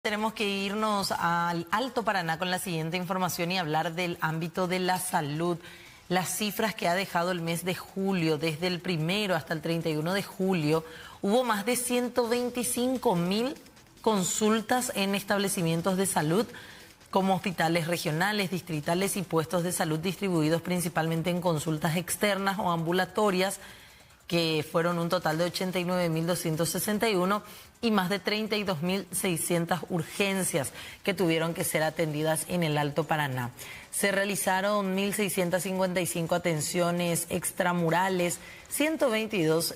Tenemos que irnos al Alto Paraná con la siguiente información y hablar del ámbito de la salud. Las cifras que ha dejado el mes de julio, desde el 1 hasta el 31 de julio, hubo más de 125.000 consultas en establecimientos de salud, como hospitales regionales, distritales y puestos de salud distribuidos principalmente en consultas externas o ambulatorias, que fueron un total de 89.261 y más de 32.600 urgencias que tuvieron que ser atendidas en el Alto Paraná. Se realizaron 1.655 atenciones extramurales, 122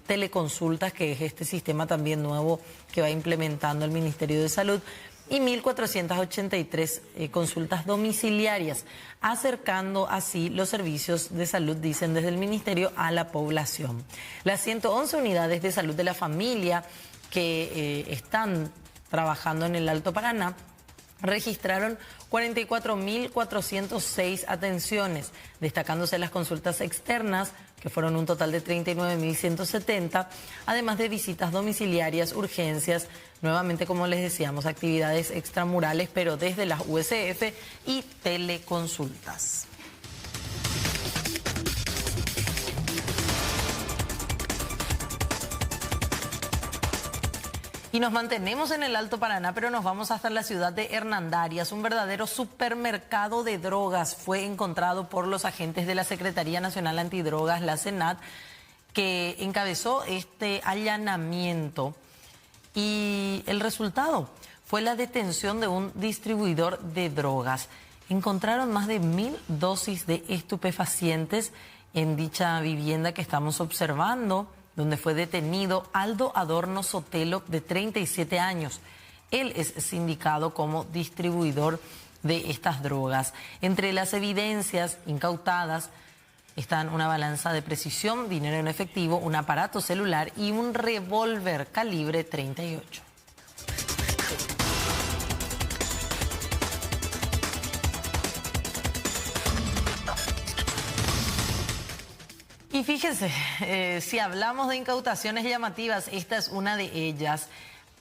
teleconsultas, que es este sistema también nuevo que va implementando el Ministerio de Salud, y 1.483 consultas domiciliarias, acercando así los servicios de salud, dicen desde el Ministerio, a la población. Las 111 unidades de salud de la familia que están trabajando en el Alto Paraná registraron 44.406 atenciones, destacándose las consultas externas, que fueron un total de 39.170, además de visitas domiciliarias, urgencias, nuevamente, como les decíamos, actividades extramurales, pero desde las USF, y teleconsultas. Y nos mantenemos en el Alto Paraná, pero nos vamos hasta la ciudad de Hernandarias. Un verdadero supermercado de drogas fue encontrado por los agentes de la Secretaría Nacional Antidrogas, la SENAT, que encabezó este allanamiento. Y el resultado fue la detención de un distribuidor de drogas. Encontraron más de 1.000 dosis de estupefacientes en dicha vivienda que estamos observando, donde fue detenido Aldo Adorno Sotelo, de 37 años. Él es sindicado como distribuidor de estas drogas. Entre las evidencias incautadas están una balanza de precisión, dinero en efectivo, un aparato celular y un revólver calibre 38. Y fíjense, si hablamos de incautaciones llamativas, esta es una de ellas.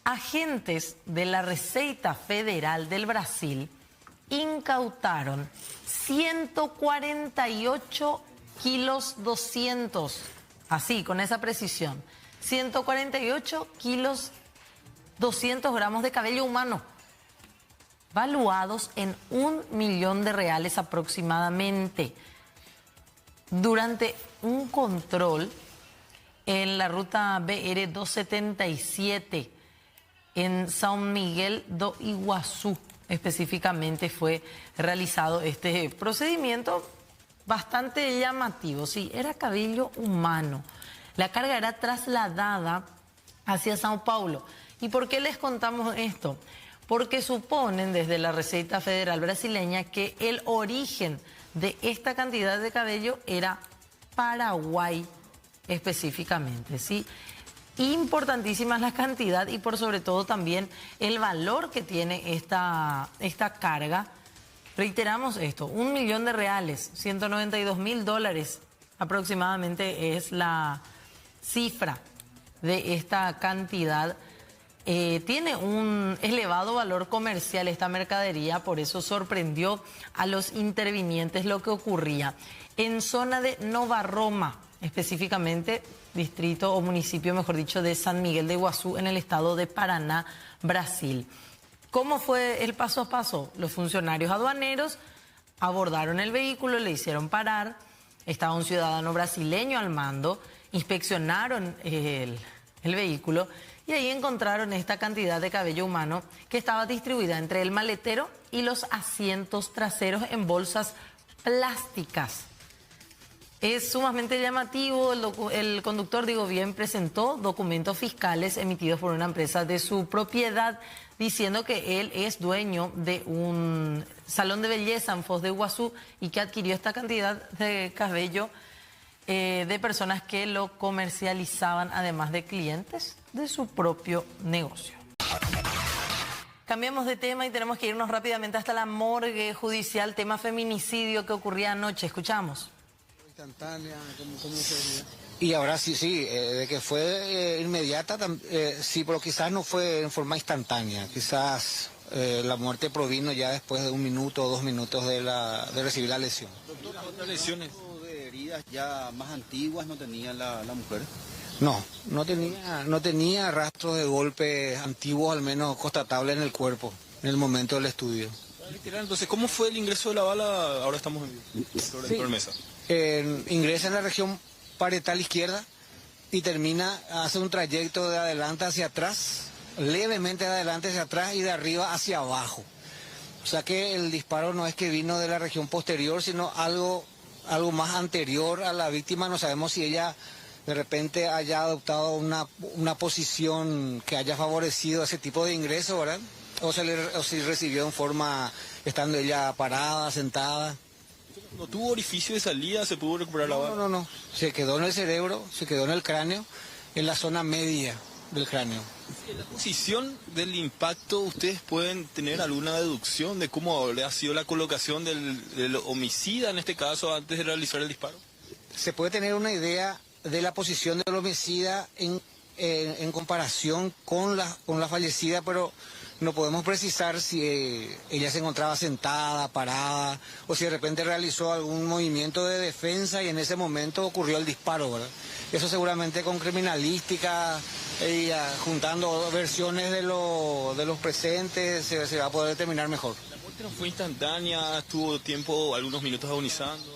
Agentes de la Receita Federal del Brasil incautaron 148 kilos 200, así, con esa precisión, 148 kilos 200 gramos de cabello humano, valuados en R$1.000.000 aproximadamente, durante un control en la ruta BR 277 en San Miguel do Iguazú. Específicamente fue realizado este procedimiento bastante llamativo. Sí, era cabello humano. La carga era trasladada hacia Sao Paulo. ¿Y por qué les contamos esto? Porque suponen desde la Receita Federal brasileña que el origen de esta cantidad de cabello era Paraguay específicamente, ¿sí? Importantísima la cantidad y por sobre todo también el valor que tiene esta carga. Reiteramos esto, R$1.000.000, $192.000 aproximadamente es la cifra de esta cantidad. Tiene un elevado valor comercial esta mercadería, por eso sorprendió a los intervinientes lo que ocurría en zona de Nova Roma, específicamente distrito o municipio, mejor dicho, de San Miguel de Iguazú, en el estado de Paraná, Brasil. ¿Cómo fue el paso a paso? Los funcionarios aduaneros abordaron el vehículo, le hicieron parar, estaba un ciudadano brasileño al mando, inspeccionaron el vehículo y ahí encontraron esta cantidad de cabello humano que estaba distribuida entre el maletero y los asientos traseros en bolsas plásticas. Es sumamente llamativo. El conductor, bien, presentó documentos fiscales emitidos por una empresa de su propiedad, diciendo que él es dueño de un salón de belleza en Foz de Iguazú y que adquirió esta cantidad de cabello de personas que lo comercializaban, además de clientes de su propio negocio. Cambiamos de tema y tenemos que irnos rápidamente hasta la morgue judicial, tema feminicidio que ocurría anoche. Escuchamos. Instantánea, ¿cómo sería? Y ahora sí, de que fue inmediata, sí, pero quizás no fue en forma instantánea. Quizás la muerte provino ya después de 1 minuto o 2 minutos de recibir la lesión. Doctor, ¿otras lesiones de heridas ya más antiguas no tenía la mujer? No tenía rastros de golpes antiguos, al menos constatables en el cuerpo, en el momento del estudio. Entonces, ¿cómo fue el ingreso de la bala? Ahora estamos en Mesa. Ingresa en la región parietal izquierda y hace un trayecto de adelante hacia atrás, levemente de adelante hacia atrás y de arriba hacia abajo. O sea que el disparo no es que vino de la región posterior, sino algo más anterior a la víctima. No sabemos si ella de repente haya adoptado una posición que haya favorecido ese tipo de ingreso, ¿verdad? O si recibió en forma, estando ella parada, sentada. ¿No tuvo orificio de salida? ¿Se pudo recuperar la bala? No. Se quedó en el cerebro, se quedó en el cráneo, en la zona media del cráneo. En la posición del impacto, ¿ustedes pueden tener alguna deducción de cómo ha sido la colocación del homicida, en este caso, antes de realizar el disparo? Se puede tener una idea de la posición del homicida en comparación con la fallecida, pero no podemos precisar si ella se encontraba sentada, parada, o si de repente realizó algún movimiento de defensa y en ese momento ocurrió el disparo, ¿verdad? Eso seguramente con criminalística y juntando versiones de los presentes se va a poder determinar mejor. ¿La muerte no fue instantánea? ¿Estuvo tiempo, algunos minutos agonizando?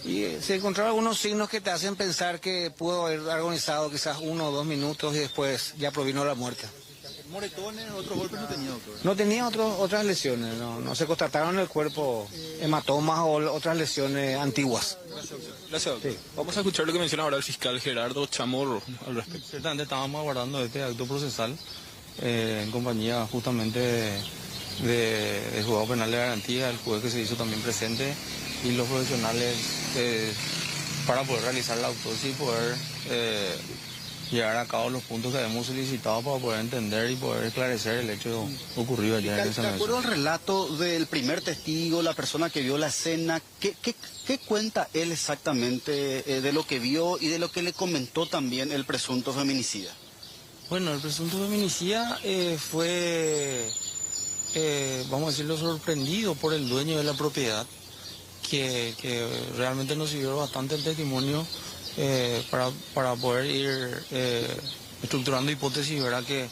Y se encontraron algunos signos que te hacen pensar que pudo haber agonizado quizás 1 o 2 minutos y después ya provino la muerte. ¿Moretones, otros golpes no tenía, doctor? No tenía otras lesiones, no se constataron en el cuerpo hematomas o otras lesiones antiguas. Gracias, doctor. Sí. Vamos a escuchar lo que menciona ahora el fiscal Gerardo Chamorro al respecto. Ciertamente estábamos aguardando este acto procesal en compañía justamente del juzgado penal de garantía, el juez que se hizo también presente y los profesionales para poder realizar la autopsia y poder llevar a cabo los puntos que habíamos solicitado para poder entender y poder esclarecer el hecho ocurrido ayer en esa De acuerdo al relato del primer testigo, la persona que vio la escena, ¿qué cuenta él exactamente de lo que vio y de lo que le comentó también el presunto feminicida? Bueno, el presunto feminicida fue, vamos a decirlo, sorprendido por el dueño de la propiedad, que realmente nos sirvió bastante el testimonio para poder ir estructurando hipótesis, ¿verdad? Que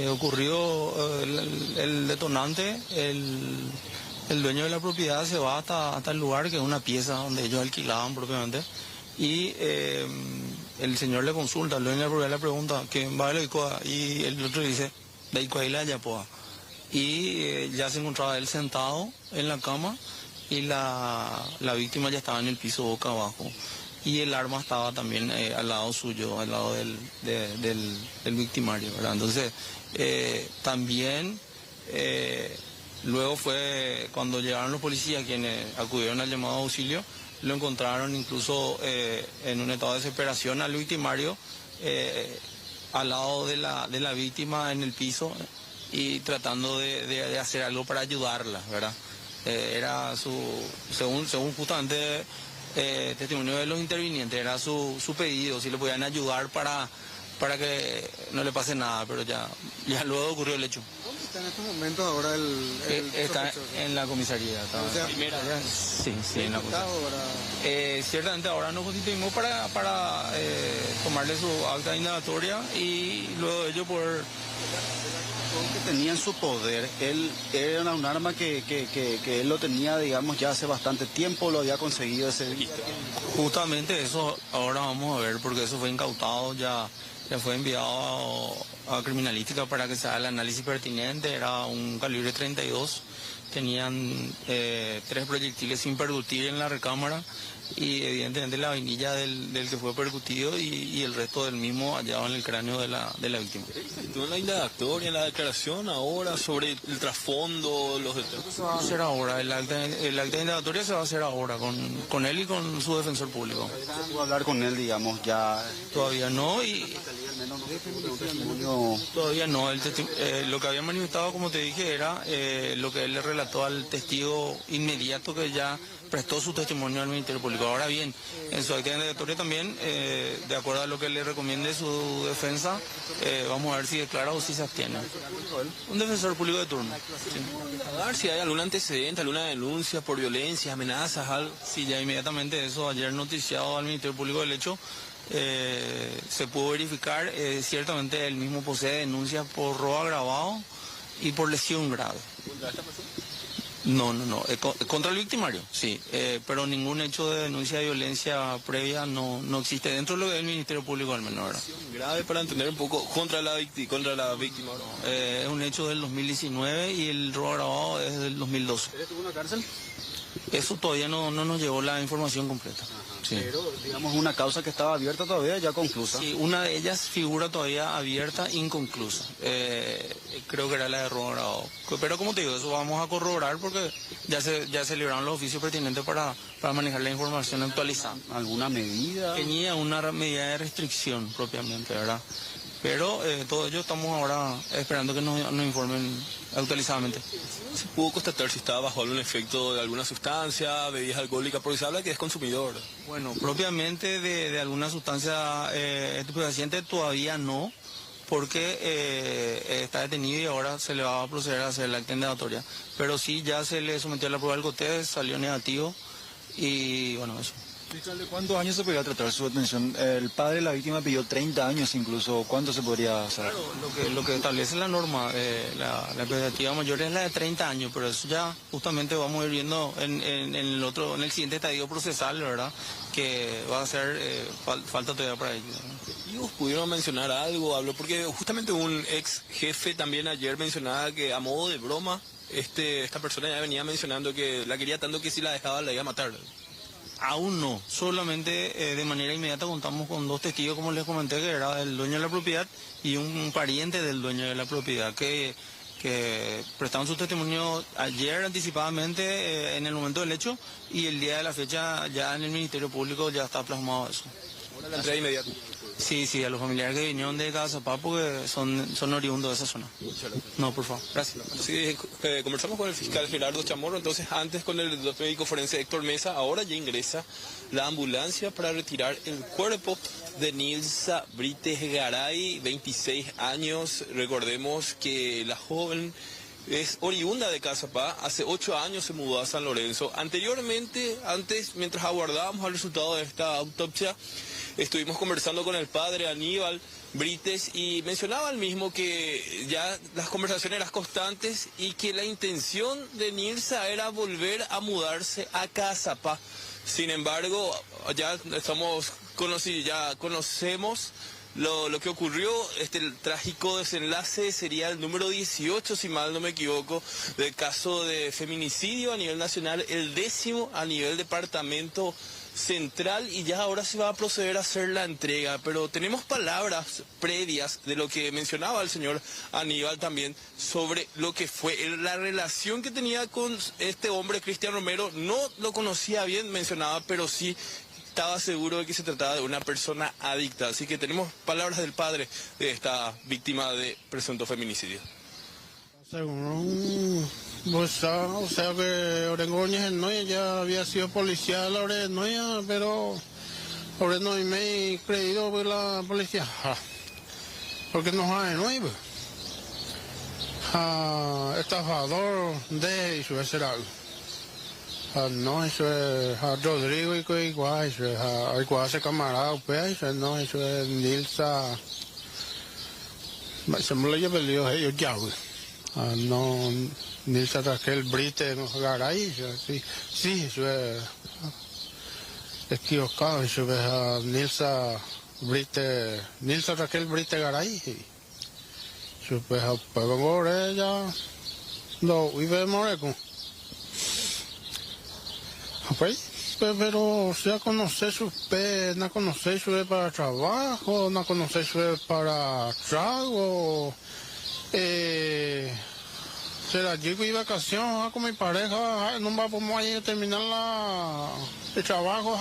ocurrió el detonante, el dueño de la propiedad se va hasta el lugar, que es una pieza donde ellos alquilaban propiamente, y el señor le consulta, el dueño de la propiedad le pregunta, ¿quién va a la Icoa? Y el otro dice, de Icoa y la Yapoa. Y ya se encontraba él sentado en la cama y la víctima ya estaba en el piso boca abajo. Y el arma estaba también al lado suyo, al lado del victimario, ¿verdad? Entonces, también luego fue cuando llegaron los policías quienes acudieron al llamado de auxilio, lo encontraron incluso en un estado de desesperación al victimario, al lado de la víctima en el piso y tratando de hacer algo para ayudarla, ¿verdad? Era según justamente testimonio de los intervinientes, era su pedido, si le podían ayudar para que no le pase nada, pero ya luego ocurrió el hecho. ¿Dónde está en estos momentos ahora está en la comisaría. O sea, primera. Sí, en la comisaría. Ciertamente ahora nos constituimos para tomarle su acta indagatoria y luego de ello poder... que tenía en su poder, él era un arma que él lo tenía, digamos, ya hace bastante tiempo, lo había conseguido ese día. Justamente eso ahora vamos a ver, porque eso fue incautado, ya fue enviado a criminalística para que se haga el análisis pertinente. Era un calibre 32, tenían 3 proyectiles sin percutir en la recámara y evidentemente la vainilla del que fue percutido y el resto del mismo hallado en el cráneo de la víctima. ¿Tú en la indagatoria, en la declaración ahora sobre el trasfondo, los detalles? Se va a hacer ahora, el acta indagatoria se va a hacer ahora con él y con su defensor público. ¿Puedo hablar con él, digamos, ya? Todavía no, todavía no. Lo que había manifestado, como te dije, era lo que él le relató trató al testigo inmediato que ya prestó su testimonio al Ministerio Público. Ahora bien, en su acta indagatoria también, de acuerdo a lo que le recomiende su defensa, vamos a ver si declara o si se abstiene. Un defensor público de turno. Sí. A ver si hay algún antecedente, alguna denuncia por violencia, amenazas, algo. Sí, ya inmediatamente eso, ayer noticiado al Ministerio Público del hecho, se pudo verificar, ciertamente él mismo posee denuncias por robo agravado y por lesión grave. ¿Contra esta persona? No, contra el victimario, sí, pero ningún hecho de denuncia de violencia previa no existe dentro de lo del Ministerio Público al menos, ¿verdad? Grave para entender un poco contra la víctima. ¿No? Es un hecho del 2019 y el robo agravado es del 2012. ¿Él estuvo en la cárcel? Eso todavía no nos llegó la información completa. Sí. Pero, digamos, una causa que estaba abierta todavía, ya conclusa. Sí, una de ellas figura todavía abierta, inconclusa. Creo que era la de robo agravado. Pero como te digo, eso vamos a corroborar porque ya se libraron los oficios pertinentes para manejar la información actualizada. ¿Alguna medida? Tenía una medida de restricción propiamente, ¿verdad? Pero todo ello estamos ahora esperando que nos informen actualizadamente. ¿Se pudo constatar si estaba bajo algún efecto de alguna sustancia, bebidas alcohólicas? Porque se habla que es consumidor. Bueno, propiamente de alguna sustancia estupefaciente todavía no, porque está detenido y ahora se le va a proceder a hacer la acta indagatoria. Pero sí, ya se le sometió a la prueba del alcotest, salió negativo y bueno, eso. Fiscal, ¿de cuántos años se podría tratar su detención? El padre de la víctima pidió 30 años incluso. ¿Cuánto se podría hacer? Claro, lo que establece la norma, la expectativa mayor es la de 30 años, pero eso ya justamente vamos a ir viendo en el siguiente estadio procesal, ¿verdad? Que va a ser falta todavía para ello. ¿Testigos pudieron mencionar algo? Habló porque justamente un ex jefe también ayer mencionaba que a modo de broma esta persona ya venía mencionando que la quería tanto que si la dejaba la iba a matar. Aún no, solamente de manera inmediata contamos con 2 testigos, como les comenté, que era el dueño de la propiedad y un pariente del dueño de la propiedad, que prestaron su testimonio ayer anticipadamente en el momento del hecho y el día de la fecha ya en el Ministerio Público ya está plasmado eso. Ahora la entrega inmediata. Sí, a los familiares que vinieron de Cazapá porque son oriundos de esa zona. No, por favor, gracias. Sí, conversamos con el fiscal Gerardo Chamorro, entonces antes con el médico forense Héctor Mesa, ahora ya ingresa la ambulancia para retirar el cuerpo de Nilsa Brites Garay, 26 años. Recordemos que la joven es oriunda de Cazapá, hace 8 años se mudó a San Lorenzo. Anteriormente, mientras aguardábamos el resultado de esta autopsia, estuvimos conversando con el padre Aníbal Brites y mencionaba al mismo que ya las conversaciones eran constantes y que la intención de Nilsa era volver a mudarse a Cazapá. Sin embargo, ya conocemos lo que ocurrió, el trágico desenlace sería el número 18, si mal no me equivoco, del caso de feminicidio a nivel nacional, el 10º a nivel departamento central, y ya ahora se va a proceder a hacer la entrega. Pero tenemos palabras previas de lo que mencionaba el señor Aníbal también sobre lo que fue la relación que tenía con este hombre, Cristian Romero. No lo conocía bien, mencionaba, pero sí estaba seguro de que se trataba de una persona adicta. Así que tenemos palabras del padre de esta víctima de presunto feminicidio. Según o sea que Orengoña ya había sido policía de la Orenoya, pero Orenoya me he creído por la policía, porque no hay nuevo. Estafador de eso es algo. No, eso es Rodrigo y igual, eso es igual ese camarada, pues, no, eso es Nilsa. Se me lo lleva el lío, ellos ya, no, Nilsa Raquel Brites Garay, sí, eso es equivocado, eso es Nilsa Raquel Brites Garay, eso es por ella, no, vive Moreco. Pues, pero ya conocer su no conocer su para trabajo, no conocer su para trago, será llego y vacación con mi pareja, no vamos a terminar el trabajo,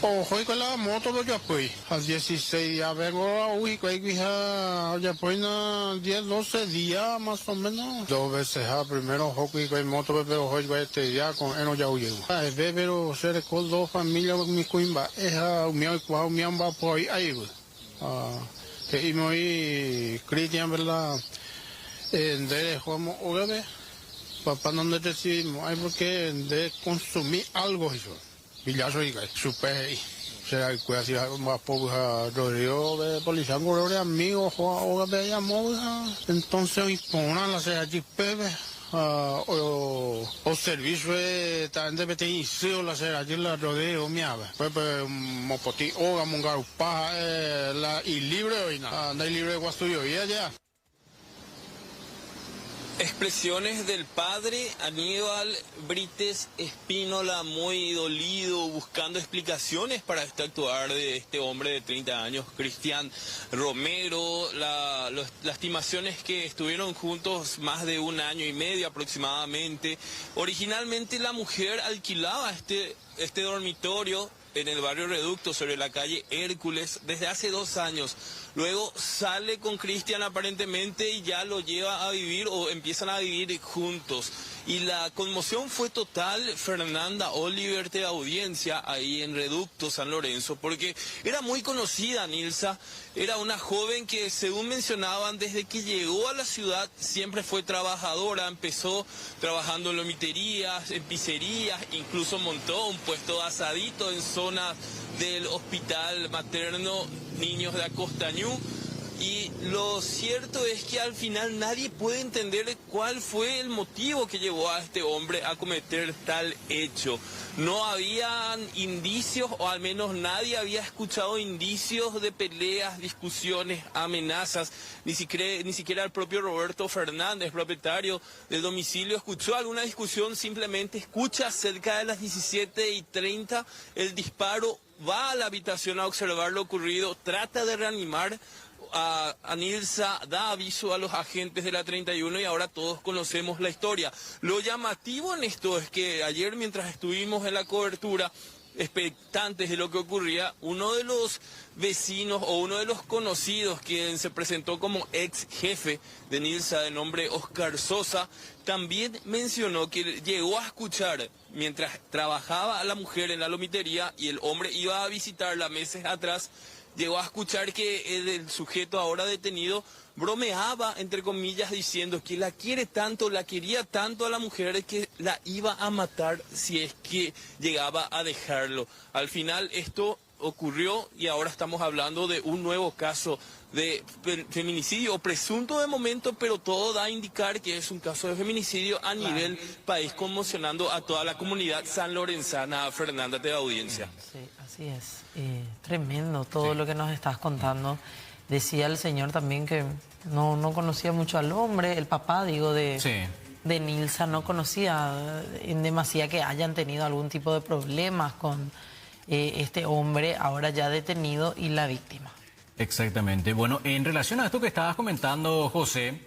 Hoy con la moto lo Yapoy, al 16 días vengo a Uy, a Yapoy 10, 12 días más o menos. 2 veces, primero hoy con moto, pero hoy este día con eno ya huyego. Pero se recordó familia mi cuimba, es mi amba por ahí. Que y muy Cristian, ¿verdad? De Juan Ogabe, papá no decidimos, hay porque de consumir algo eso. Villazo y supe será el cual hacía más pobre Rodrigo de policía de amigos o de llamó entonces imponan la CHP o servicio también de inicio la CHP la Rodrigo miaba pues mopoti o mongarupa la y libre hoy nada libre de guastuyo y allá. Expresiones del padre Aníbal Brites Espínola, muy dolido, buscando explicaciones para este actuar de este hombre de 30 años, Cristian Romero, las estimaciones que estuvieron juntos más de 1 año y medio aproximadamente. Originalmente la mujer alquilaba este dormitorio en el barrio Reducto, sobre la calle Hércules, desde hace 2 años. Luego sale con Cristian aparentemente y ya lo lleva a vivir o empiezan a vivir juntos. Y la conmoción fue total. Fernanda Oliver de Audiencia, ahí en Reducto, San Lorenzo, porque era muy conocida Nilsa, era una joven que, según mencionaban, desde que llegó a la ciudad siempre fue trabajadora, empezó trabajando en lomiterías, en pizzerías, incluso montó un puesto de asadito en zona del hospital materno Niños de Acostañú. Y lo cierto es que al final nadie puede entender cuál fue el motivo que llevó a este hombre a cometer tal hecho. No habían indicios, o al menos nadie había escuchado indicios de peleas, discusiones, amenazas. Ni siquiera el propio Roberto Fernández, propietario del domicilio, escuchó alguna discusión. Simplemente escucha cerca de las 17:30 el disparo, va a la habitación a observar lo ocurrido, trata de reanimar a Nilsa, da aviso a los agentes de la 31 y ahora todos conocemos la historia. Lo llamativo en esto es que ayer, mientras estuvimos en la cobertura, expectantes de lo que ocurría, uno de los vecinos o uno de los conocidos, quien se presentó como ex jefe de Nilsa, de nombre Oscar Sosa, también mencionó que llegó a escuchar mientras trabajaba a la mujer en la lomitería y el hombre iba a visitarla meses atrás. Llegó a escuchar que el sujeto ahora detenido bromeaba, entre comillas, diciendo que la quiere tanto, la quería tanto a la mujer que la iba a matar si es que llegaba a dejarlo. Al final esto ocurrió y ahora estamos hablando de un nuevo caso de feminicidio, o presunto de momento, pero todo da a indicar que es un caso de feminicidio a nivel país, conmocionando a toda la comunidad sanlorenzana. Fernanda de Audiencia. Sí, así es. Tremendo todo lo que nos estás contando. Decía el señor también que no conocía mucho al hombre, el papá, digo, de Nilsa, no conocía en demasía que hayan tenido algún tipo de problemas con este hombre ahora ya detenido y la víctima. Exactamente. Bueno, en relación a esto que estabas comentando, José,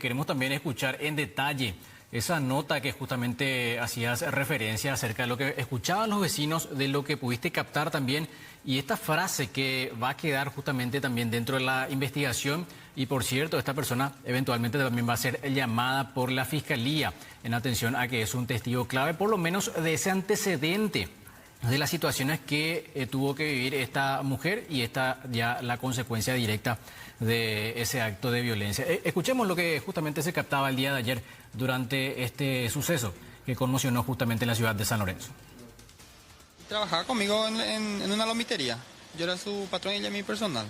queremos también escuchar en detalle esa nota que justamente hacías referencia acerca de lo que escuchaban los vecinos, de lo que pudiste captar también, y esta frase que va a quedar justamente también dentro de la investigación. Y por cierto, esta persona eventualmente también va a ser llamada por la Fiscalía en atención a que es un testigo clave, por lo menos de ese antecedente de las situaciones que tuvo que vivir esta mujer y esta ya la consecuencia directa de ese acto de violencia. Escuchemos lo que justamente se captaba el día de ayer durante este suceso que conmocionó justamente la ciudad de San Lorenzo. Trabajaba conmigo en una lomitería. Yo era su patrón y ella mi personal.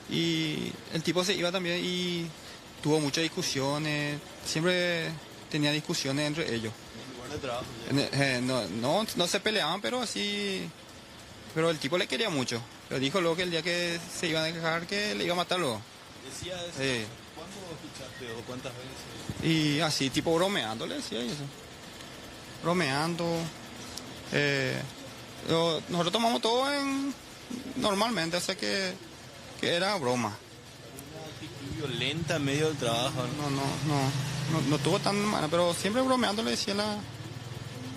Y el tipo se iba también y tuvo muchas discusiones. Siempre tenía discusiones entre ellos. No se peleaban, pero así. Pero el tipo le quería mucho. Le dijo luego que el día que se iban a dejar que le iba a matar luego. ¿Decía eso? ¿Cuándo escuchaste o cuántas veces? Y así, tipo bromeando, le decía eso. Bromeando. Nosotros tomamos todo normalmente, o sea que era broma. Una actitud violenta en medio del trabajo. No tuvo tan mala, pero siempre bromeando le decía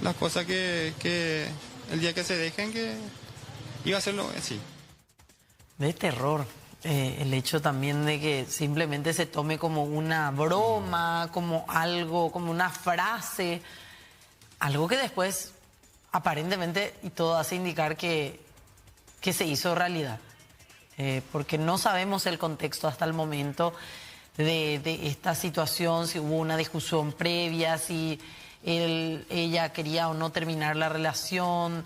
las cosas que el día que se dejen iba a hacerlo así. De terror. El hecho también de que simplemente se tome como una broma, como algo, como una frase, algo que después aparentemente y todo hace indicar que se hizo realidad. Porque no sabemos el contexto hasta el momento de esta situación, si hubo una discusión previa, si ella quería o no terminar la relación.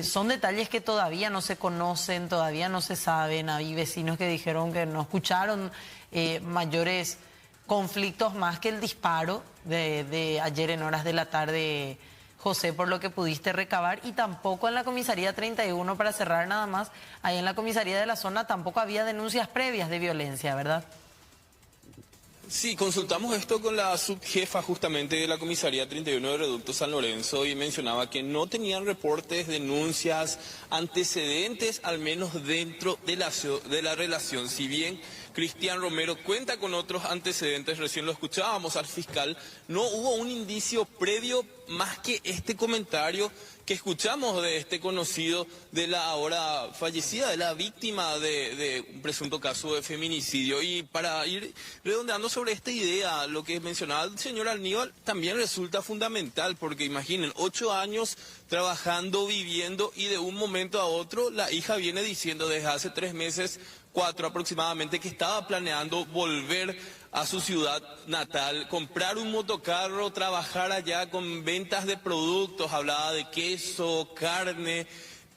Son detalles que todavía no se conocen, todavía no se saben. Hay vecinos que dijeron que no escucharon mayores conflictos más que el disparo de ayer en horas de la tarde, José, por lo que pudiste recabar, y tampoco en la comisaría 31, para cerrar nada más, ahí en la comisaría de la zona tampoco había denuncias previas de violencia, ¿verdad? Sí, consultamos esto con la subjefa justamente de la comisaría 31 de Reducto San Lorenzo y mencionaba que no tenían reportes, denuncias, antecedentes, al menos dentro de la relación. Si bien Cristian Romero cuenta con otros antecedentes, recién lo escuchábamos al fiscal, no hubo un indicio previo más que este comentario que escuchamos de este conocido de la ahora fallecida, de la víctima de un presunto caso de feminicidio. Y para ir redondeando sobre esta idea, lo que mencionaba el señor Aníbal también resulta fundamental, porque imaginen, 8 años trabajando, viviendo, y de un momento a otro la hija viene diciendo desde hace 3 meses, 4 aproximadamente, que estaba planeando volver a su ciudad natal, comprar un motocarro, trabajar allá con ventas de productos, hablaba de queso, carne,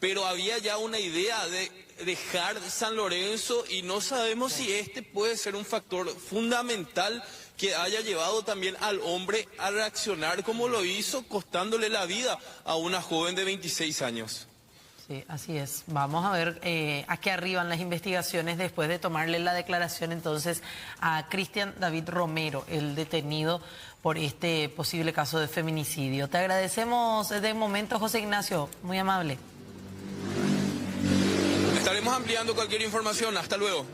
pero había ya una idea de dejar San Lorenzo, y no sabemos si este puede ser un factor fundamental que haya llevado también al hombre a reaccionar como lo hizo, costándole la vida a una joven de 26 años. Sí, así es. Vamos a ver a qué arriban las investigaciones después de tomarle la declaración entonces a Cristian David Romero, el detenido por este posible caso de feminicidio. Te agradecemos de momento, José Ignacio, muy amable. Estaremos ampliando cualquier información. Hasta luego.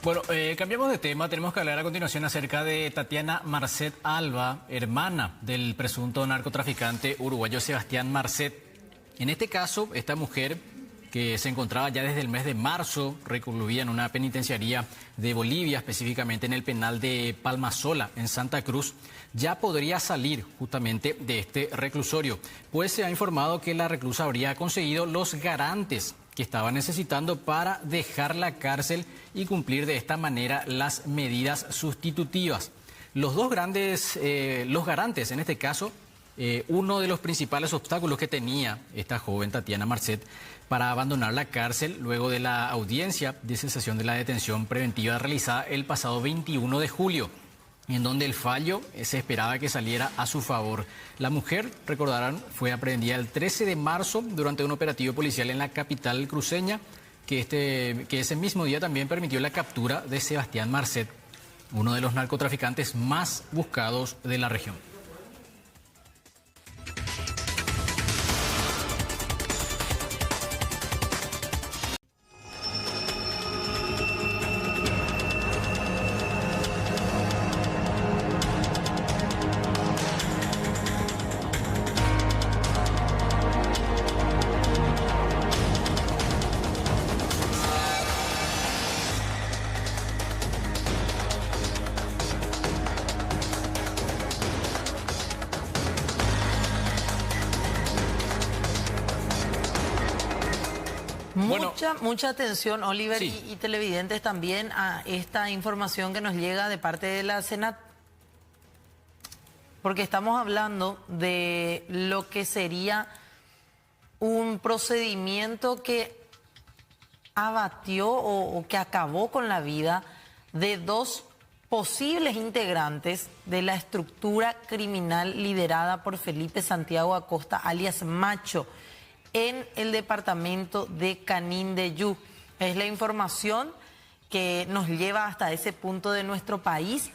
Bueno, cambiamos de tema. Tenemos que hablar a continuación acerca de Tatiana Marcet Alba, hermana del presunto narcotraficante uruguayo Sebastián Marcet. En este caso, esta mujer, que se encontraba ya desde el mes de marzo recluida en una penitenciaría de Bolivia, específicamente en el penal de Palmasola, en Santa Cruz, ya podría salir justamente de este reclusorio, pues se ha informado que la reclusa habría conseguido los garantes que estaba necesitando para dejar la cárcel y cumplir de esta manera las medidas sustitutivas. Los garantes en este caso, uno de los principales obstáculos que tenía esta joven Tatiana Marcet para abandonar la cárcel luego de la audiencia de cesación de la detención preventiva realizada el pasado 21 de julio, en donde el fallo se esperaba que saliera a su favor. La mujer, recordarán, fue aprehendida el 13 de marzo durante un operativo policial en la capital cruceña, que ese mismo día también permitió la captura de Sebastián Marcet, uno de los narcotraficantes más buscados de la región. Mucha atención, Oliver, sí, y televidentes también, a esta información que nos llega de parte de la Senat, porque estamos hablando de lo que sería un procedimiento que abatió o que acabó con la vida de 2 posibles integrantes de la estructura criminal liderada por Felipe Santiago Acosta, alias Macho, en el departamento de Canindeyú. Es la información que nos lleva hasta ese punto de nuestro país,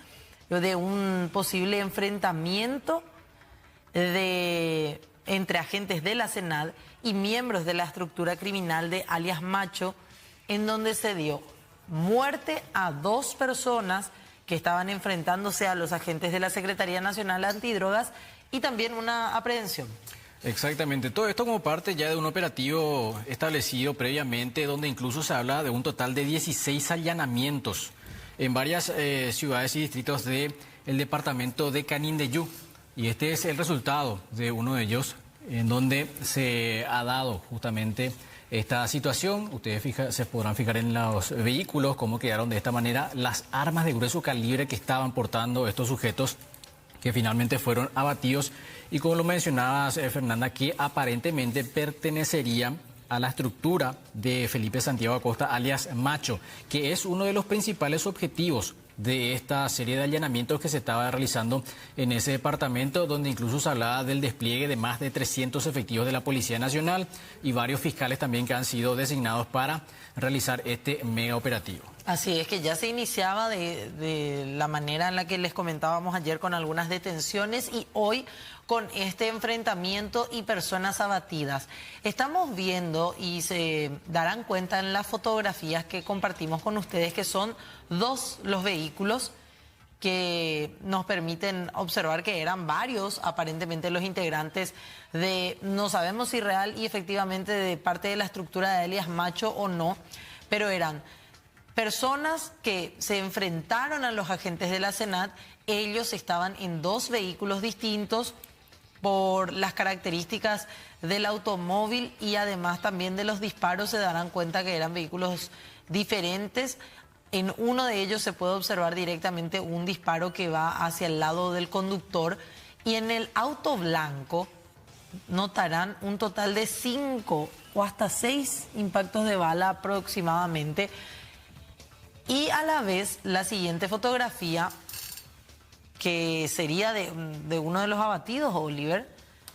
de un posible enfrentamiento entre agentes de la Senat y miembros de la estructura criminal de alias Macho, en donde se dio muerte a 2 personas que estaban enfrentándose a los agentes de la Secretaría Nacional Antidrogas y también una aprehensión. Exactamente, todo esto como parte ya de un operativo establecido previamente, donde incluso se habla de un total de 16 allanamientos en varias ciudades y distritos del departamento de Canindeyú. Y este es el resultado de uno de ellos, en donde se ha dado justamente esta situación. Ustedes se podrán fijar en los vehículos cómo quedaron de esta manera las armas de grueso calibre que estaban portando estos sujetos, que finalmente fueron abatidos, y como lo mencionabas, Fernanda, que aparentemente pertenecerían a la estructura de Felipe Santiago Acosta, alias Macho, que es uno de los principales objetivos de esta serie de allanamientos que se estaba realizando en ese departamento, donde incluso se hablaba del despliegue de más de 300 efectivos de la Policía Nacional y varios fiscales también que han sido designados para realizar este mega operativo. Así es, que ya se iniciaba de la manera en la que les comentábamos ayer, con algunas detenciones, y hoy con este enfrentamiento y personas abatidas. Estamos viendo, y se darán cuenta en las fotografías que compartimos con ustedes, que son 2 los vehículos que nos permiten observar que eran varios, aparentemente, los integrantes de, no sabemos si real y efectivamente de parte de la estructura de alias Macho o no, pero eran personas que se enfrentaron a los agentes de la SENAT. Ellos estaban en 2 vehículos distintos por las características del automóvil, y además también de los disparos se darán cuenta que eran vehículos diferentes. En uno de ellos se puede observar directamente un disparo que va hacia el lado del conductor, y en el auto blanco notarán un total de 5 o hasta 6 impactos de bala aproximadamente. Y a la vez, la siguiente fotografía, que sería de uno de los abatidos, Oliver.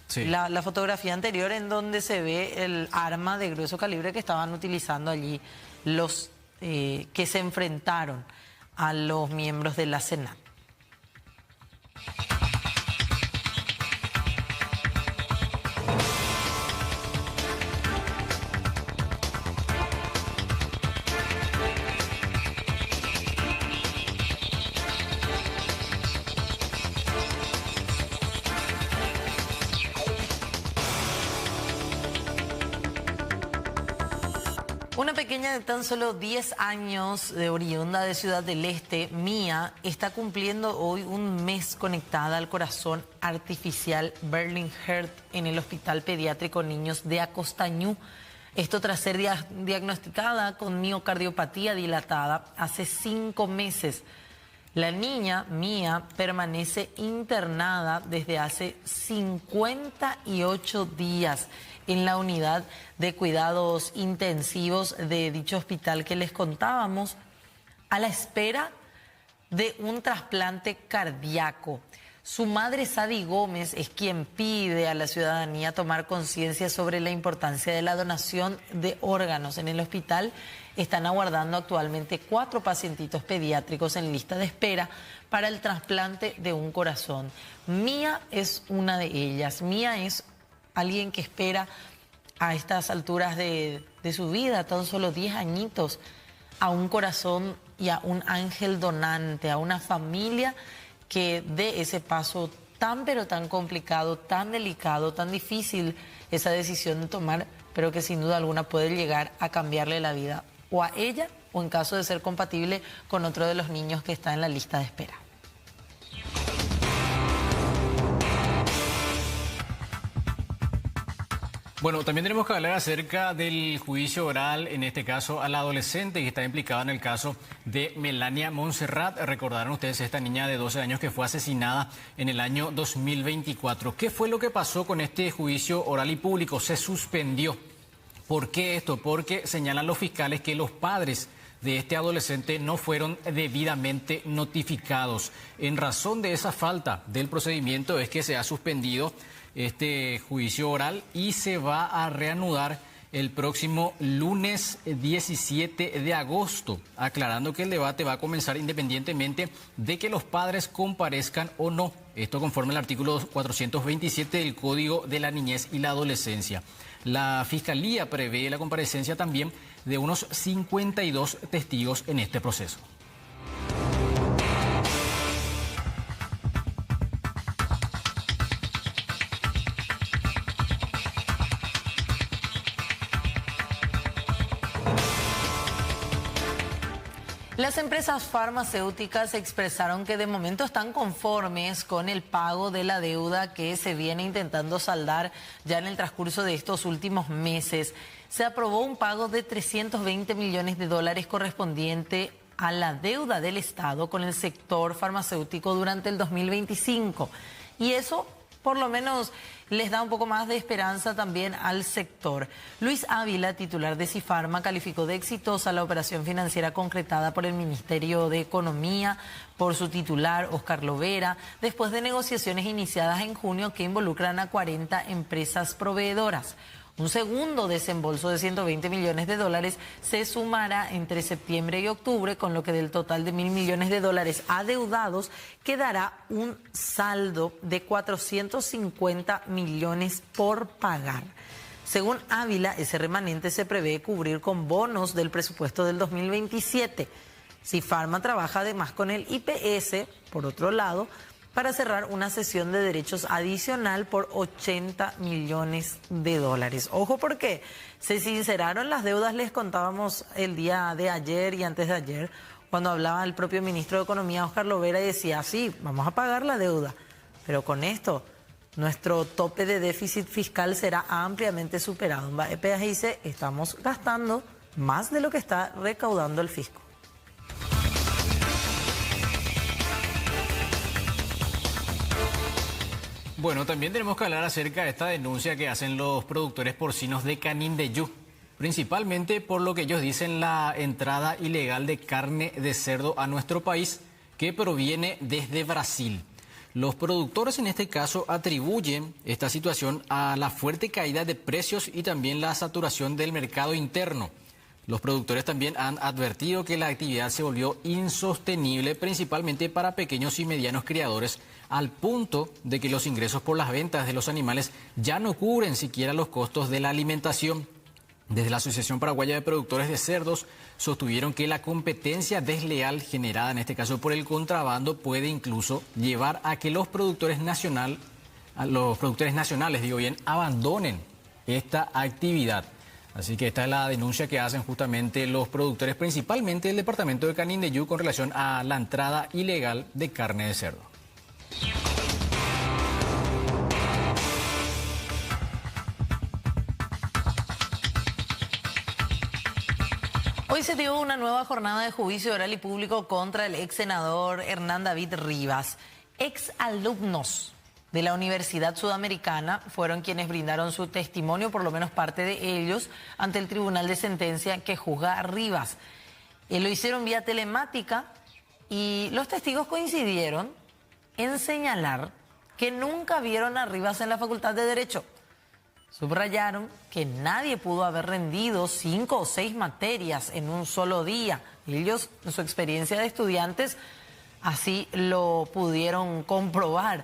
Sí. La fotografía anterior, en donde se ve el arma de grueso calibre que estaban utilizando allí los que se enfrentaron a los miembros de la SENAT. Una pequeña de tan solo 10 años, de oriunda de Ciudad del Este, Mía, está cumpliendo hoy un mes conectada al corazón artificial Berlin Heart en el Hospital Pediátrico Niños de Acostañú. Esto tras ser diagnosticada con miocardiopatía dilatada hace 5 meses. La niña, Mía, permanece internada desde hace 58 días en la unidad de cuidados intensivos de dicho hospital que les contábamos, a la espera de un trasplante cardíaco. Su madre, Sadi Gómez, es quien pide a la ciudadanía tomar conciencia sobre la importancia de la donación de órganos. En el hospital están aguardando actualmente 4 pacientitos pediátricos en lista de espera para el trasplante de un corazón. Mía es una de ellas. Mía es alguien que espera a estas alturas de su vida, tan solo 10 añitos, a un corazón y a un ángel donante, a una familia que dé ese paso tan pero tan complicado, tan delicado, tan difícil, esa decisión de tomar, pero que sin duda alguna puede llegar a cambiarle la vida, o a ella, o en caso de ser compatible con otro de los niños que está en la lista de espera. Bueno, también tenemos que hablar acerca del juicio oral, en este caso al adolescente que está implicado en el caso de Melania Montserrat. Recordarán ustedes esta niña de 12 años que fue asesinada en el año 2024. ¿Qué fue lo que pasó con este juicio oral y público? Se suspendió. ¿Por qué esto? Porque señalan los fiscales que los padres de este adolescente no fueron debidamente notificados. En razón de esa falta del procedimiento es que se ha suspendido este juicio oral y se va a reanudar el próximo lunes 17 de agosto, aclarando que el debate va a comenzar independientemente de que los padres comparezcan o no. Esto conforme al artículo 427 del Código de la Niñez y la Adolescencia. La Fiscalía prevé la comparecencia también de unos 52 testigos en este proceso. Las empresas farmacéuticas expresaron que de momento están conformes con el pago de la deuda que se viene intentando saldar ya en el transcurso de estos últimos meses. Se aprobó un pago de 320 millones de dólares correspondiente a la deuda del Estado con el sector farmacéutico durante el 2025. Y eso por lo menos les da un poco más de esperanza también al sector. Luis Ávila, titular de Cifarma, calificó de exitosa la operación financiera concretada por el Ministerio de Economía, por su titular, Oscar Lovera, después de negociaciones iniciadas en junio que involucran a 40 empresas proveedoras. Un segundo desembolso de 120 millones de dólares se sumará entre septiembre y octubre, con lo que del total de 1.000 millones de dólares adeudados quedará un saldo de 450 millones por pagar. Según Ávila, ese remanente se prevé cubrir con bonos del presupuesto del 2027. Cifarma trabaja además con el IPS, por otro lado, para cerrar una cesión de derechos adicional por 80 millones de dólares. Ojo porque se sinceraron las deudas, les contábamos el día de ayer y antes de ayer, cuando hablaba el propio ministro de Economía, Oscar Lovera, y decía, sí, vamos a pagar la deuda, pero con esto nuestro tope de déficit fiscal será ampliamente superado. En Peaje dice, estamos gastando más de lo que está recaudando el fisco. Bueno, también tenemos que hablar acerca de esta denuncia que hacen los productores porcinos de Canindeyú, principalmente por lo que ellos dicen la entrada ilegal de carne de cerdo a nuestro país, que proviene desde Brasil. Los productores en este caso atribuyen esta situación a la fuerte caída de precios y también la saturación del mercado interno. Los productores también han advertido que la actividad se volvió insostenible, principalmente para pequeños y medianos criadores, al punto de que los ingresos por las ventas de los animales ya no cubren siquiera los costos de la alimentación. Desde la Asociación Paraguaya de Productores de Cerdos sostuvieron que la competencia desleal generada en este caso por el contrabando puede incluso llevar a que los productores nacionales, abandonen esta actividad. Así que esta es la denuncia que hacen justamente los productores, principalmente del departamento de Canindeyú, con relación a la entrada ilegal de carne de cerdo. Hoy se dio una nueva jornada de juicio oral y público contra el ex senador Hernán David Rivas. Ex alumnos de la Universidad Sudamericana fueron quienes brindaron su testimonio, por lo menos parte de ellos, ante el Tribunal de Sentencia que juzga a Rivas. Lo hicieron vía telemática y los testigos coincidieron en señalar que nunca vieron a Rivas en la Facultad de Derecho. Subrayaron que nadie pudo haber rendido 5 o 6 materias en un solo día. Ellos, en su experiencia de estudiantes, así lo pudieron comprobar.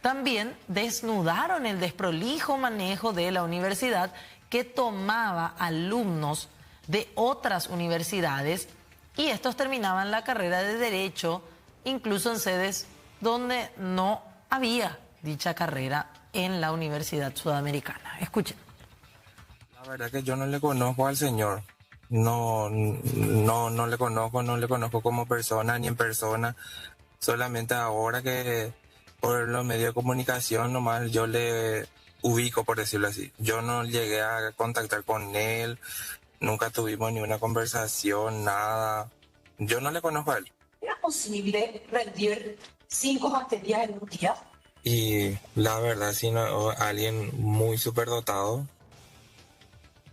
También desnudaron el desprolijo manejo de la universidad, que tomaba alumnos de otras universidades y estos terminaban la carrera de Derecho, incluso en sedes donde no había dicha carrera en la Universidad Sudamericana. Escuchen. La verdad que yo no le conozco al señor. No le conozco como persona ni en persona. Solamente ahora que por los medios de comunicación nomás yo le ubico, por decirlo así. Yo no llegué a contactar con él, nunca tuvimos ni una conversación, nada. Yo no le conozco a él. ¿Era posible rendir 5 materias en un día? Y la verdad, si no, alguien muy superdotado,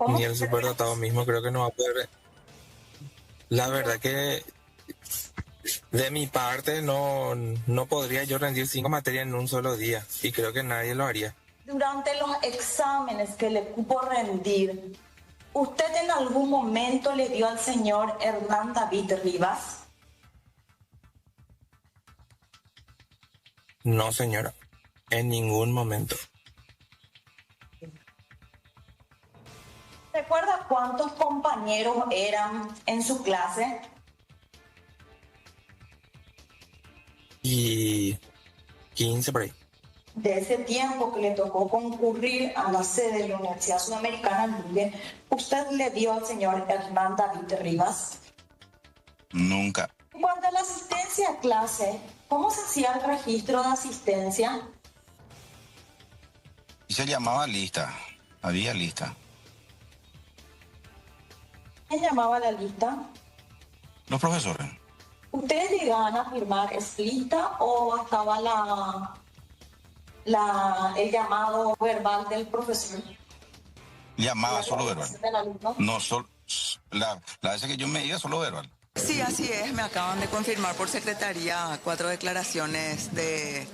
ni el superdotado mismo creo que no va a poder. La verdad que de mi parte no podría yo rendir 5 materias en un solo día y creo que nadie lo haría. Durante los exámenes que le cupo rendir, ¿usted en algún momento le dio al señor Hernán David Rivas? No, señora, en ningún momento. ¿Recuerda cuántos compañeros eran en su clase? Y 15 por ahí. De ese tiempo que le tocó concurrir a la sede de la Universidad Sudamericana Libre, ¿usted le dio al señor Hernán David Rivas? Nunca. En cuanto a la asistencia a clase, ¿cómo se hacía el registro de asistencia? Y se llamaba lista. Había lista. ¿Quién llamaba la lista? Los profesores. ¿Ustedes llegaban a firmar es lista o estaba el llamado verbal del profesor? Llamaba solo verbal. ¿Del alumno? No, la vez que yo me iba solo verbal. Sí, así es. Me acaban de confirmar por secretaría 4 declaraciones de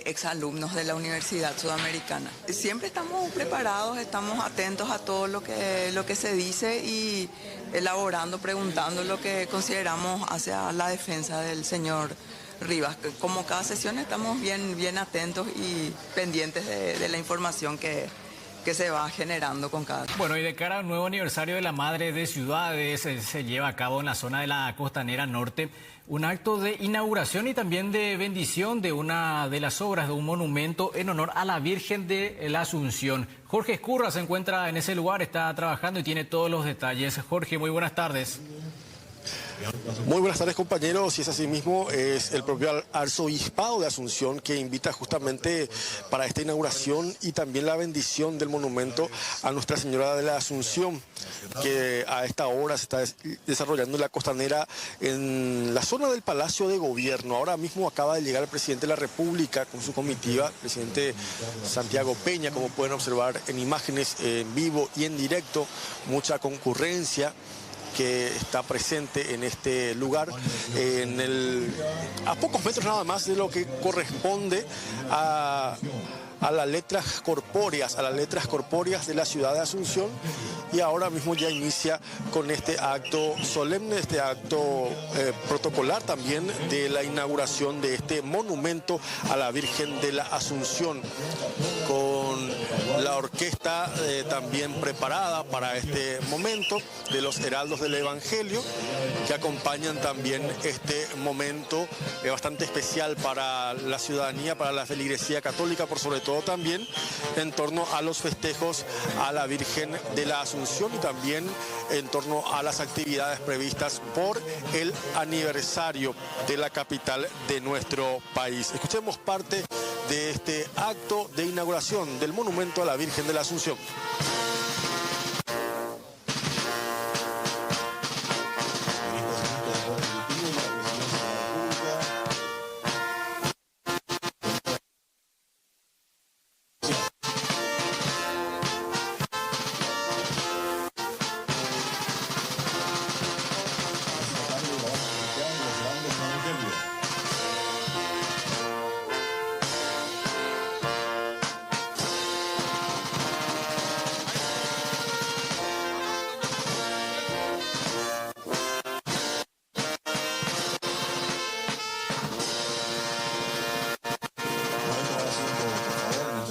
exalumnos de la Universidad Sudamericana. Siempre estamos preparados, estamos atentos a todo lo que se dice y elaborando, preguntando lo que consideramos hacia la defensa del señor Rivas. Como cada sesión estamos bien atentos y pendientes de la información que se va generando con cada... Bueno, y de cara al nuevo aniversario de la Madre de Ciudades, se lleva a cabo en la zona de la Costanera Norte un acto de inauguración y también de bendición de una de las obras de un monumento en honor a la Virgen de la Asunción. Jorge Escurra se encuentra en ese lugar, está trabajando y tiene todos los detalles. Jorge, muy buenas tardes. Muy buenas tardes, compañeros, y es así mismo, es el propio arzobispado de Asunción que invita justamente para esta inauguración y también la bendición del monumento a Nuestra Señora de la Asunción, que a esta hora se está desarrollando en la Costanera, en la zona del Palacio de Gobierno. Ahora mismo acaba de llegar el presidente de la República con su comitiva, el presidente Santiago Peña, como pueden observar en imágenes en vivo y en directo, mucha concurrencia que está presente en este lugar, a pocos metros nada más de lo que corresponde a las letras corpóreas, de la ciudad de Asunción, y ahora mismo ya inicia con este acto solemne, este acto protocolar también de la inauguración de este monumento a la Virgen de la Asunción, con la orquesta también preparada para este momento de los heraldos del Evangelio, que acompañan también este momento bastante especial para la ciudadanía, para la feligresía católica, por sobre todo también en torno a los festejos a la Virgen de la Asunción y también en torno a las actividades previstas por el aniversario de la capital de nuestro país. Escuchemos parte de este acto de inauguración del monumento a la Virgen de la Asunción.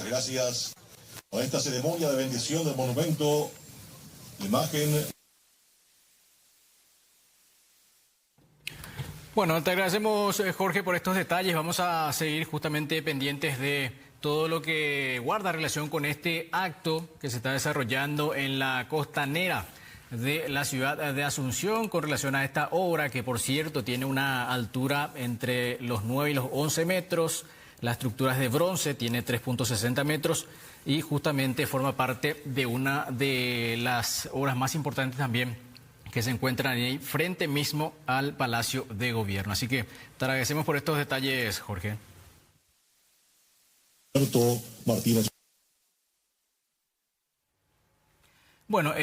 Gracias a esta ceremonia de bendición del monumento, imagen. Bueno, te agradecemos, Jorge, por estos detalles. Vamos a seguir justamente pendientes de todo lo que guarda relación con este acto que se está desarrollando en la costanera de la ciudad de Asunción con relación a esta obra que, por cierto, tiene una altura entre los 9 y los 11 metros. La estructura es de bronce, tiene 3.60 metros y justamente forma parte de una de las obras más importantes también que se encuentran ahí frente mismo al Palacio de Gobierno. Así que te agradecemos por estos detalles, Jorge. Martínez. Bueno,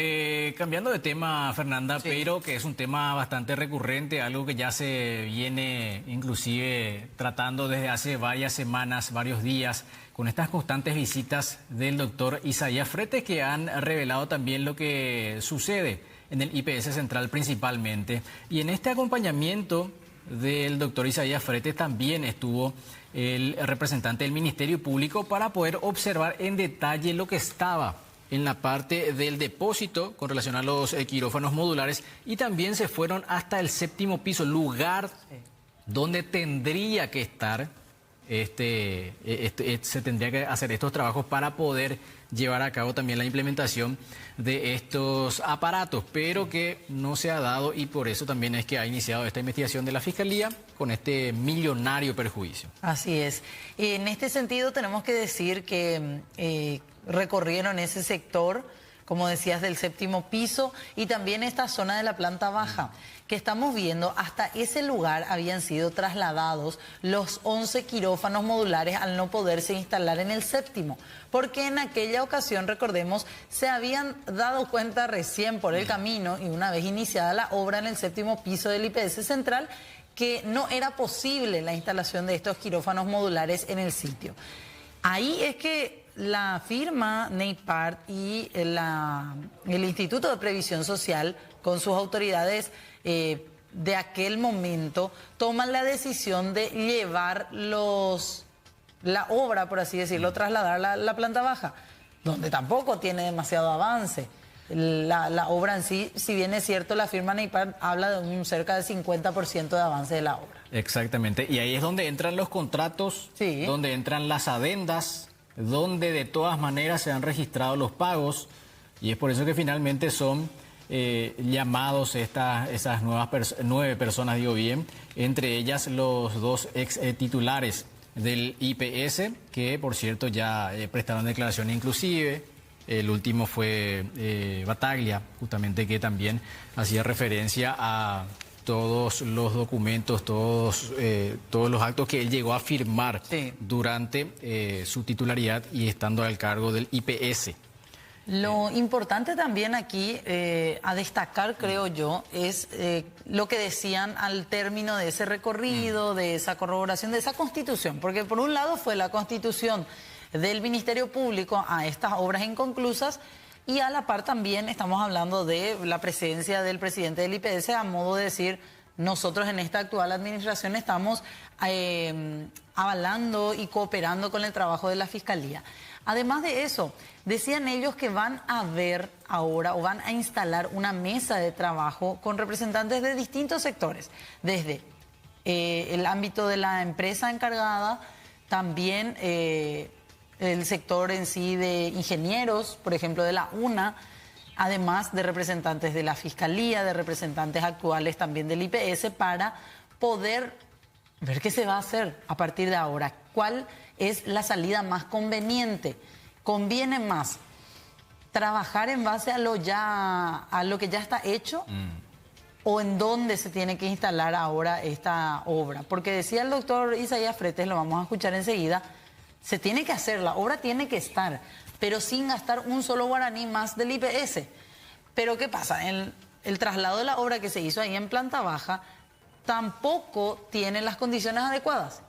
cambiando de tema, Fernanda, sí, pero que es un tema bastante recurrente, algo que ya se viene inclusive tratando desde hace varias semanas, varios días, con estas constantes visitas del doctor Isaías Fretes, que han revelado también lo que sucede en el IPS Central principalmente. Y en este acompañamiento del doctor Isaías Fretes también estuvo el representante del Ministerio Público para poder observar en detalle lo que estaba en la parte del depósito con relación a los quirófanos modulares y también se fueron hasta el 7º piso, lugar donde tendría que estar, se tendría que hacer estos trabajos para poder llevar a cabo también la implementación de estos aparatos, pero que no se ha dado y por eso también es que ha iniciado esta investigación de la Fiscalía con este millonario perjuicio. Así es. En este sentido tenemos que decir que recorrieron ese sector, como decías, del 7º piso y también esta zona de la planta baja, que estamos viendo, hasta ese lugar habían sido trasladados los 11 quirófanos modulares al no poderse instalar en el 7º, porque en aquella ocasión, recordemos, se habían dado cuenta recién por el camino y una vez iniciada la obra en el 7º piso del IPS Central, que no era posible la instalación de estos quirófanos modulares en el sitio. Ahí es que la firma NEIPART y el Instituto de Previsión Social, con sus autoridades de aquel momento, toman la decisión de llevar la obra, por así decirlo, trasladar la planta baja, donde tampoco tiene demasiado avance. La obra en sí, si bien es cierto, la firma NEIPART habla de un cerca del 50% de avance de la obra. Exactamente, y ahí es donde entran los contratos, sí, donde entran las adendas, donde de todas maneras se han registrado los pagos, y es por eso que finalmente son llamados esas 9 personas, digo bien, entre ellas los 2 ex titulares del IPS, que por cierto ya prestaron declaración inclusive. El último fue Bataglia, justamente, que también hacía referencia a todos los documentos, todos los actos que él llegó a firmar durante su titularidad y estando al cargo del IPS. Lo importante también aquí a destacar, creo yo, es lo que decían al término de ese recorrido, de esa corroboración, de esa constitución, porque por un lado fue la constitución del Ministerio Público a estas obras inconclusas y a la par también estamos hablando de la presencia del presidente del IPS a modo de decir, nosotros en esta actual administración estamos avalando y cooperando con el trabajo de la Fiscalía. Además de eso, decían ellos que van a ver ahora o van a instalar una mesa de trabajo con representantes de distintos sectores, desde el ámbito de la empresa encargada, también el sector en sí de ingenieros, por ejemplo, de la UNA, además de representantes de la Fiscalía, de representantes actuales también del IPS, para poder ver qué se va a hacer a partir de ahora, cuál es la salida más conveniente. ¿Conviene más trabajar en base a lo que ya está hecho o en dónde se tiene que instalar ahora esta obra? Porque decía el doctor Isaías Fretes, lo vamos a escuchar enseguida, se tiene que hacer, la obra tiene que estar, pero sin gastar un solo guaraní más del IPS. Pero ¿qué pasa? El traslado de la obra que se hizo ahí en planta baja tampoco tiene las condiciones adecuadas,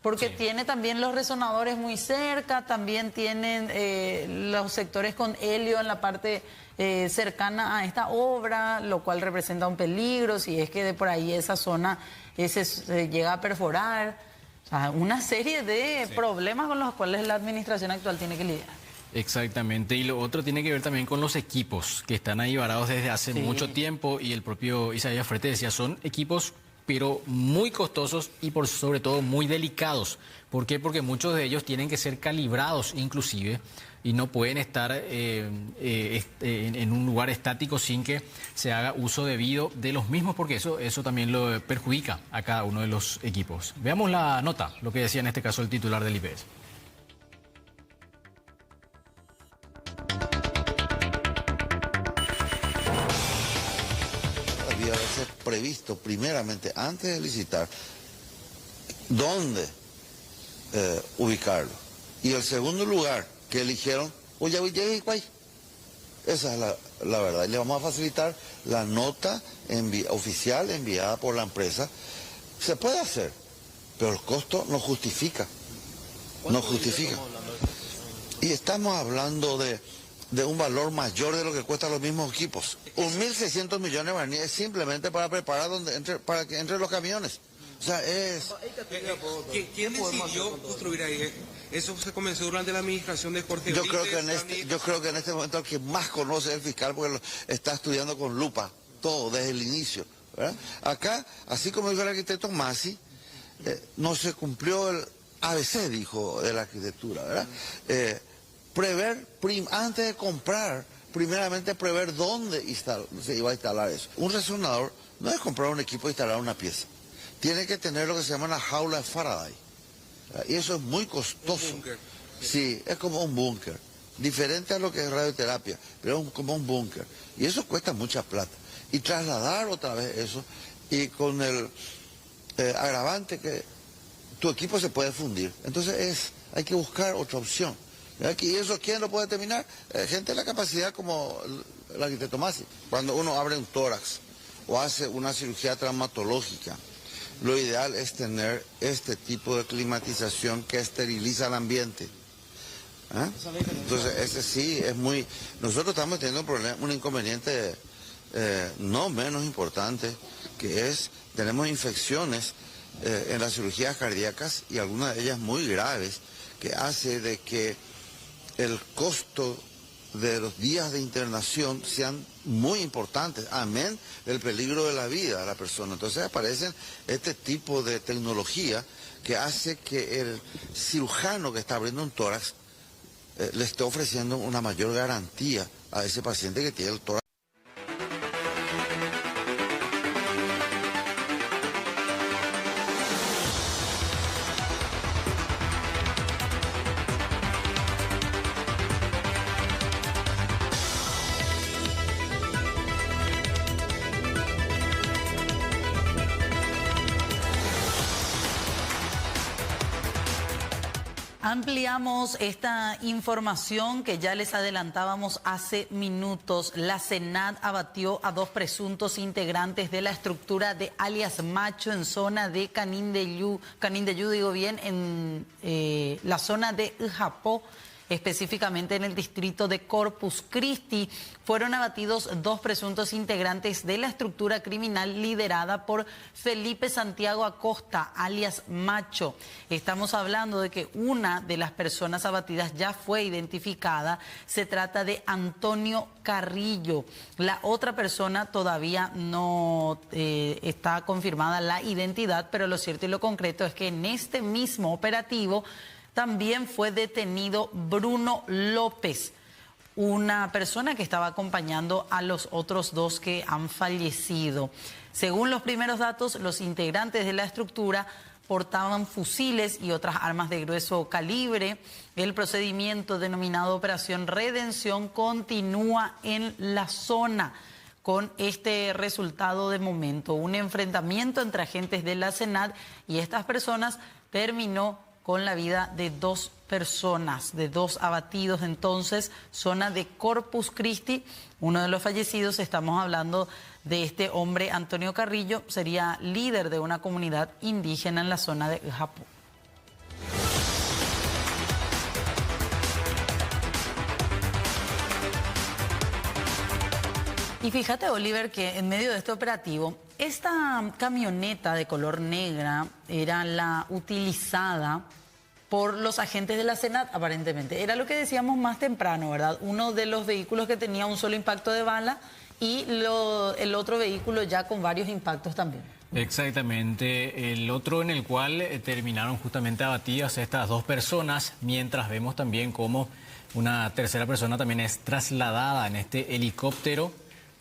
porque tiene también los resonadores muy cerca, también tienen los sectores con helio en la parte cercana a esta obra, lo cual representa un peligro si es que de por ahí esa zona se llega a perforar. O sea, una serie de problemas con los cuales la administración actual tiene que lidiar. Exactamente, y lo otro tiene que ver también con los equipos que están ahí varados desde hace mucho tiempo, y el propio Isaías Fretes decía, son equipos pero muy costosos y por sobre todo muy delicados. ¿Por qué? Porque muchos de ellos tienen que ser calibrados inclusive y no pueden estar en un lugar estático sin que se haga uso debido de los mismos, porque eso también lo perjudica a cada uno de los equipos. Veamos la nota, lo que decía en este caso el titular del IPS. Había veces previsto primeramente, antes de licitar, dónde ubicarlo. Y el segundo lugar que eligieron, esa es la verdad. Y le vamos a facilitar la nota oficial enviada por la empresa. Se puede hacer, pero el costo no justifica. No justifica. Y estamos hablando de un valor mayor de lo que cuestan los mismos equipos. 1.600 millones de guaraníes es simplemente para preparar para que entren los camiones. O sea, es... ¿Quién decidió construir ahí? Eso se comenzó durante la administración de Jorge Yo Brites, creo que en este momento el que más conoce es el fiscal porque lo está estudiando con lupa, todo desde el inicio, ¿verdad? Acá, así como dijo el arquitecto Masi, no se cumplió el ABC, dijo, de la arquitectura, ¿verdad? Prever, antes de comprar, primeramente prever dónde se iba a instalar eso. Un resonador no es comprar un equipo e instalar una pieza. Tiene que tener lo que se llama una jaula de Faraday. Y eso es muy costoso. Sí, es como un búnker. Diferente a lo que es radioterapia, pero es como un búnker. Y eso cuesta mucha plata. Y trasladar otra vez eso, y con el agravante que tu equipo se puede fundir. Entonces hay que buscar otra opción. ¿Y eso quién lo puede terminar? Gente de la capacidad como el arquitecto Masi. Cuando uno abre un tórax o hace una cirugía traumatológica, lo ideal es tener este tipo de climatización que esteriliza el ambiente. ¿Ah? Entonces, ese sí es muy... Nosotros estamos teniendo un inconveniente no menos importante, que es, tenemos infecciones en las cirugías cardíacas y algunas de ellas muy graves, que hace de que el costo de los días de internación sean muy importantes, amén del peligro de la vida de la persona. Entonces aparecen este tipo de tecnología que hace que el cirujano que está abriendo un tórax le esté ofreciendo una mayor garantía a ese paciente que tiene el tórax. Ampliamos esta información que ya les adelantábamos hace minutos. La SENAT abatió a 2 presuntos integrantes de la estructura de alias Macho en zona de Canindeyú, en la zona de Ujapó, específicamente en el distrito de Corpus Christi. Fueron abatidos 2 presuntos integrantes de la estructura criminal liderada por Felipe Santiago Acosta, alias Macho. Estamos hablando de que una de las personas abatidas ya fue identificada. Se trata de Antonio Carrillo. La otra persona todavía no está confirmada la identidad, pero lo cierto y lo concreto es que en este mismo operativo también fue detenido Bruno López, una persona que estaba acompañando a los otros 2 que han fallecido. Según los primeros datos, los integrantes de la estructura portaban fusiles y otras armas de grueso calibre. El procedimiento denominado Operación Redención continúa en la zona con este resultado de momento. Un enfrentamiento entre agentes de la SENAT y estas personas terminó con la vida de 2 personas, de 2 abatidos. Entonces, zona de Corpus Christi, uno de los fallecidos, estamos hablando de este hombre Antonio Carrillo, sería líder de una comunidad indígena en la zona de Japón. Y fíjate, Oliver, que en medio de este operativo, esta camioneta de color negra era la utilizada por los agentes de la SENAT, aparentemente. Era lo que decíamos más temprano, ¿verdad? Uno de los vehículos que tenía un solo impacto de bala y el otro vehículo ya con varios impactos también. Exactamente, el otro en el cual terminaron justamente abatidas estas 2 personas, mientras vemos también cómo una tercera persona también es trasladada en este helicóptero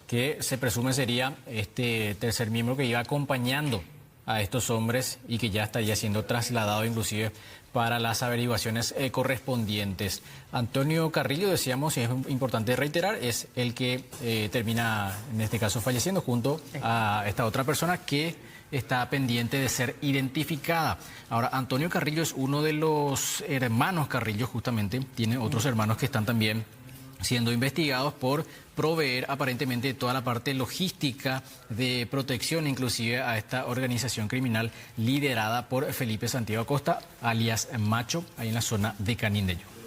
que se presume sería este tercer miembro que iba acompañando a estos hombres y que ya estaría siendo trasladado inclusive para las averiguaciones correspondientes. Antonio Carrillo, decíamos, y es importante reiterar, es el que termina en este caso falleciendo junto a esta otra persona que está pendiente de ser identificada. Ahora, Antonio Carrillo es uno de los hermanos Carrillo, justamente, tiene otros hermanos que están también siendo investigados por proveer aparentemente toda la parte logística de protección inclusive a esta organización criminal liderada por Felipe Santiago Acosta, alias Macho, ahí en la zona de Canindeyú.